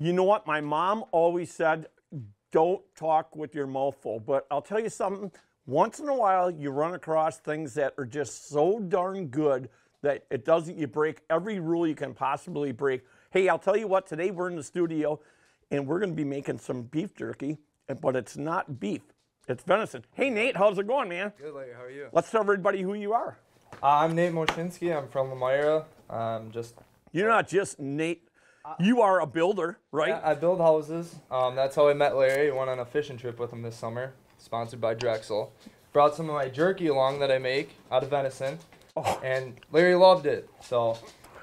You know what? My mom always said, don't talk with your mouth full. But I'll tell you something. Once in a while, you run across things that are just so darn good that it doesn't, you break every rule you can possibly break. Hey, I'll tell you what, today we're in the studio and we're going to be making some beef jerky, but it's not beef, it's venison. Hey, Nate, how's it going, man? Good, Larry, how are you? Let's tell everybody who you are. I'm Nate Moshinsky, I'm from Lamira. You're not just Nate, you are a builder, right? Yeah, I build houses. That's how I met Larry. I went on a fishing trip with him this summer, sponsored by Drexel. Brought some of my jerky along that I make out of venison, and Larry loved it, so.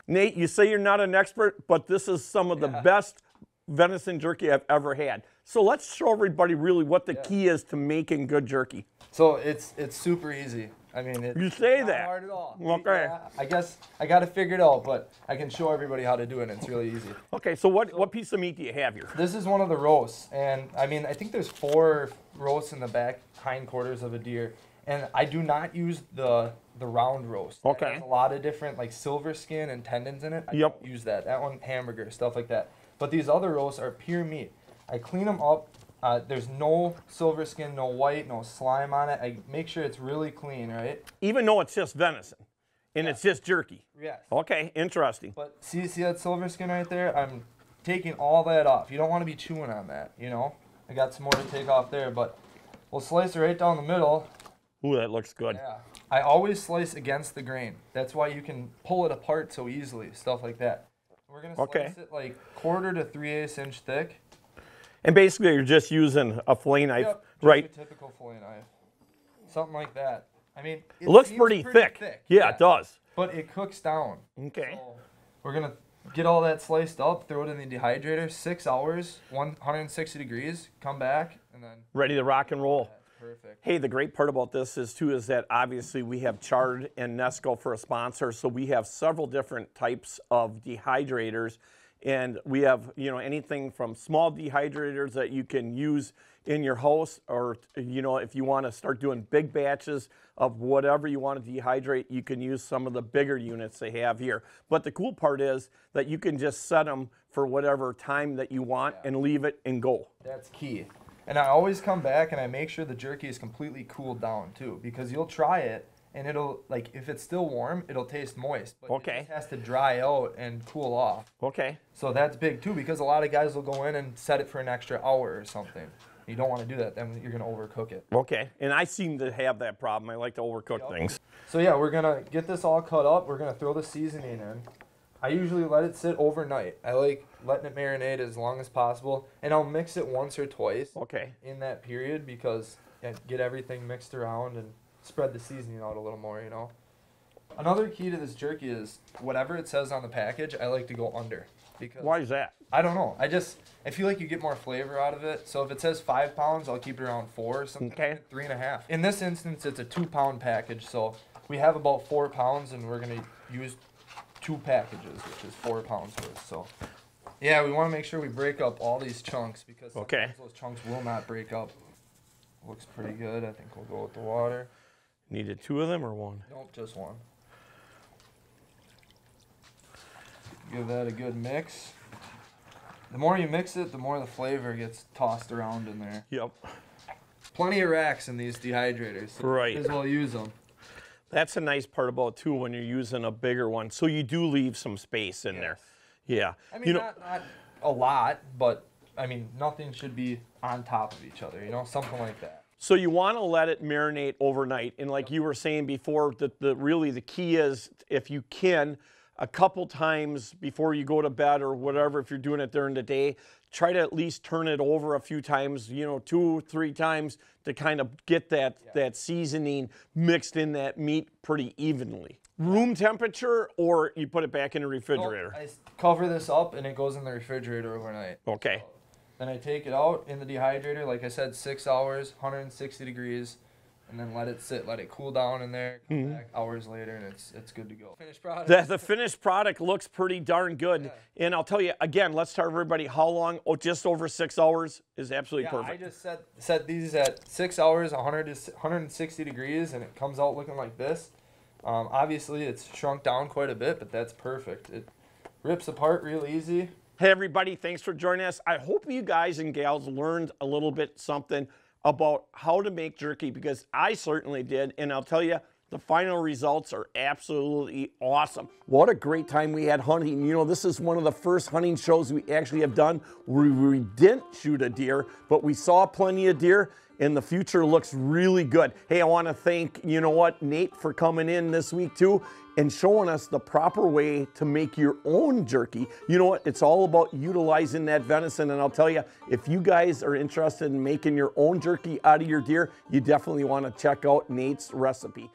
Nate, you say you're not an expert, but this is some of the best venison jerky I've ever had. So let's show everybody really what the key is to making good jerky. So it's super easy. I mean, it's not hard at all. Okay. Yeah, I guess I got to figure it out, but I can show everybody how to do it, and it's really easy. Okay, so what piece of meat do you have here? This is one of the roasts, and I mean, I think there's 4 roasts in the back hindquarters of a deer, and I do not use the round roast. Okay. It has a lot of different like silver skin and tendons in it. I don't use that. That one, hamburger, stuff like that. But these other roasts are pure meat. I clean them up. There's no silver skin, no white, no slime on it. I make sure it's really clean, right? Even though it's just venison, and it's just jerky. Yes. Okay, interesting. But see that silver skin right there? I'm taking all that off. You don't want to be chewing on that, you know? I got some more to take off there, but we'll slice it right down the middle. Ooh, that looks good. Yeah. I always slice against the grain. That's why you can pull it apart so easily, stuff like that. We're going to slice it like 1/4 to 3/8 inch thick. And basically you're just using a fillet knife, Yep, right? Just a typical fillet knife. Something like that. I mean, it looks pretty thick. Yeah, it does. But it cooks down. Okay. So we're going to get all that sliced up, throw it in the dehydrator, 6 hours, 160 degrees, come back, and then... Ready to rock and roll. Perfect. Hey, the great part about this is that obviously we have Chard and Nesco for a sponsor, so we have several different types of dehydrators, and we have, you know, anything from small dehydrators that you can use in your house, or, you know, if you want to start doing big batches of whatever you want to dehydrate, you can use some of the bigger units they have here. But the cool part is that you can just set them for whatever time that you want and leave it and go. That's key. And I always come back and I make sure the jerky is completely cooled down too, because you'll try it and it'll, like, if it's still warm, it'll taste moist. But it just has to dry out and cool off. Okay. So that's big too, because a lot of guys will go in and set it for an extra hour or something. You don't want to do that, then you're going to overcook it. Okay, and I seem to have that problem. I like to overcook things. So yeah, we're going to get this all cut up. We're going to throw the seasoning in. I usually let it sit overnight. I like letting it marinate as long as possible, and I'll mix it once or twice in that period, because get everything mixed around and spread the seasoning out a little more, you know. Another key to this jerky is whatever it says on the package, I like to go under. Because why is that? I don't know. I feel like you get more flavor out of it. So if it says 5 pounds, I'll keep it around 4 or something. Okay. 3.5. In this instance, it's a 2-pound package. So we have about 4 pounds, and we're going to use 2 packages, which is 4 pounds worth. So yeah, we want to make sure we break up all these chunks, because sometimes those chunks will not break up. Looks pretty good. I think we'll go with the water. Needed 2 of them or 1? Nope, just 1. Give that a good mix. The more you mix it, the more the flavor gets tossed around in there. Yep. Plenty of racks in these dehydrators. So right. Might as well use them. That's a nice part about too when you're using a bigger one. So you do leave some space in there. Yeah. I mean, not a lot, but I mean, nothing should be on top of each other, you know, something like that. So you want to let it marinate overnight. And like you were saying before, really the key is, if you can, a couple times before you go to bed or whatever, if you're doing it during the day, try to at least turn it over a few times, you know, 2 or 3 times, to kind of get that seasoning mixed in that meat pretty evenly. Room temperature, or you put it back in the refrigerator? Nope, I cover this up and it goes in the refrigerator overnight. Okay. So then I take it out in the dehydrator, like I said, 6 hours, 160 degrees. And then let it sit, let it cool down in there, come back hours later, and it's good to go. Finished product. The finished product looks pretty darn good. Yeah. And I'll tell you, again, let's tell everybody how long. Oh, just over 6 hours is absolutely perfect. I just set these at 6 hours, 160 degrees, and it comes out looking like this. Obviously, it's shrunk down quite a bit, but that's perfect. It rips apart real easy. Hey everybody, thanks for joining us. I hope you guys and gals learned a little bit something about how to make jerky, because I certainly did, and I'll tell you, the final results are absolutely awesome. What a great time we had hunting. You know, this is one of the first hunting shows we actually have done where we didn't shoot a deer, but we saw plenty of deer, and the future looks really good. Hey, I want to thank, you know what, Nate for coming in this week too and showing us the proper way to make your own jerky. You know what, it's all about utilizing that venison, and I'll tell you, if you guys are interested in making your own jerky out of your deer, you definitely want to check out Nate's recipe.